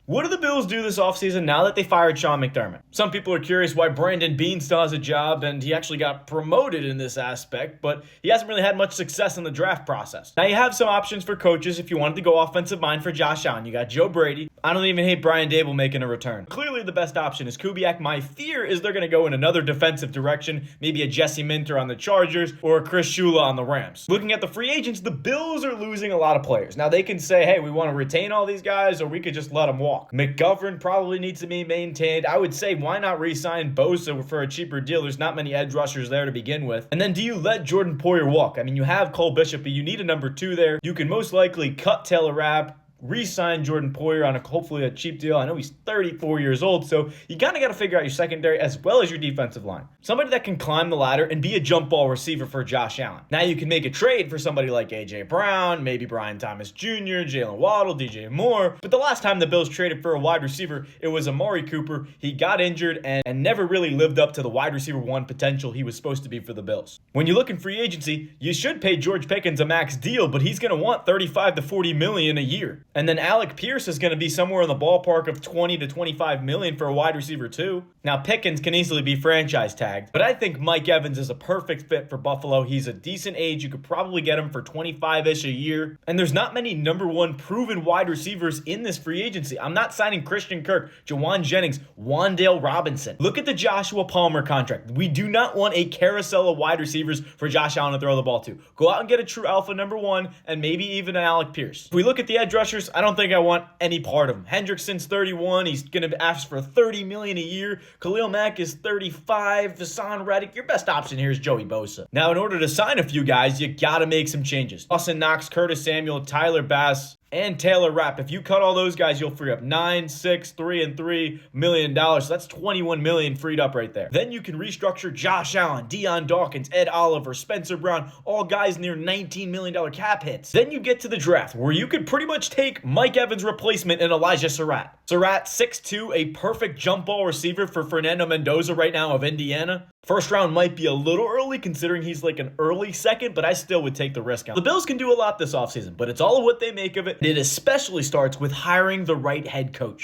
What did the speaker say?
What do the Bills do this offseason now that they fired Sean McDermott? Some people are curious why Brandon Beane still has a job, and he actually got promoted in this aspect, but he hasn't really had much success in the draft process. Now, you have some options for coaches if you wanted to go offensive mind for Josh Allen. You got Joe Brady. I don't even hate Brian Dable making a return. Clearly, the best option is Kubiak. My fear is they're going to go in another defensive direction, maybe a Jesse Minter on the Chargers or a Chris Shula on the Rams. Looking at the free agents, the Bills are losing a lot of players. Now, they can say, hey, we want to retain all these guys, or we could just let them walk. McGovern probably needs to be maintained. I would say, why not re-sign Bosa for a cheaper deal? There's not many edge rushers there to begin with. And then do you let Jordan Poyer walk? I mean, you have Cole Bishop, but you need a number 2 there. You can most likely cut Taylor Rapp, re-sign Jordan Poyer on hopefully a cheap deal. I know he's 34 years old, so you kind of got to figure out your secondary as well as your defensive line. Somebody that can climb the ladder and be a jump ball receiver for Josh Allen. Now you can make a trade for somebody like A.J. Brown, maybe Brian Thomas Jr., Jalen Waddle, DJ Moore. But the last time the Bills traded for a wide receiver, it was Amari Cooper. He got injured and never really lived up to the wide receiver 1 potential he was supposed to be for the Bills. When you look in free agency, you should pay George Pickens a max deal, but he's going to want $35 to $40 million a year. And then Alec Pierce is going to be somewhere in the ballpark of $20 to $25 million for a wide receiver too. Now Pickens can easily be franchise tagged, but I think Mike Evans is a perfect fit for Buffalo. He's a decent age. You could probably get him for 25-ish a year. And there's not many number 1 proven wide receivers in this free agency. I'm not signing Christian Kirk, Jawan Jennings, Wan'Dale Robinson. Look at the Joshua Palmer contract. We do not want a carousel of wide receivers for Josh Allen to throw the ball to. Go out and get a true alpha number 1 and maybe even an Alec Pierce. If we look at the edge rushers, I don't think I want any part of him. Hendrickson's 31. He's going to ask for $30 million a year. Khalil Mack is 35. Hassan Reddick. Your best option here is Joey Bosa. Now, in order to sign a few guys, you got to make some changes. Austin Knox, Curtis Samuel, Tyler Bass, and Taylor Rapp. If you cut all those guys, you'll free up $9, $6, $3, and $3 million. So that's $21 million freed up right there. Then you can restructure Josh Allen, Deion Dawkins, Ed Oliver, Spencer Brown, all guys near $19 million cap hits. Then you get to the draft, where you could pretty much take Mike Evans' replacement in Elijah Surratt. Surratt, 6'2", a perfect jump ball receiver for Fernando Mendoza right now of Indiana. First round might be a little early considering he's like an early second, but I still would take the risk on. The Bills can do a lot this offseason, but it's all of what they make of it. It especially starts with hiring the right head coach.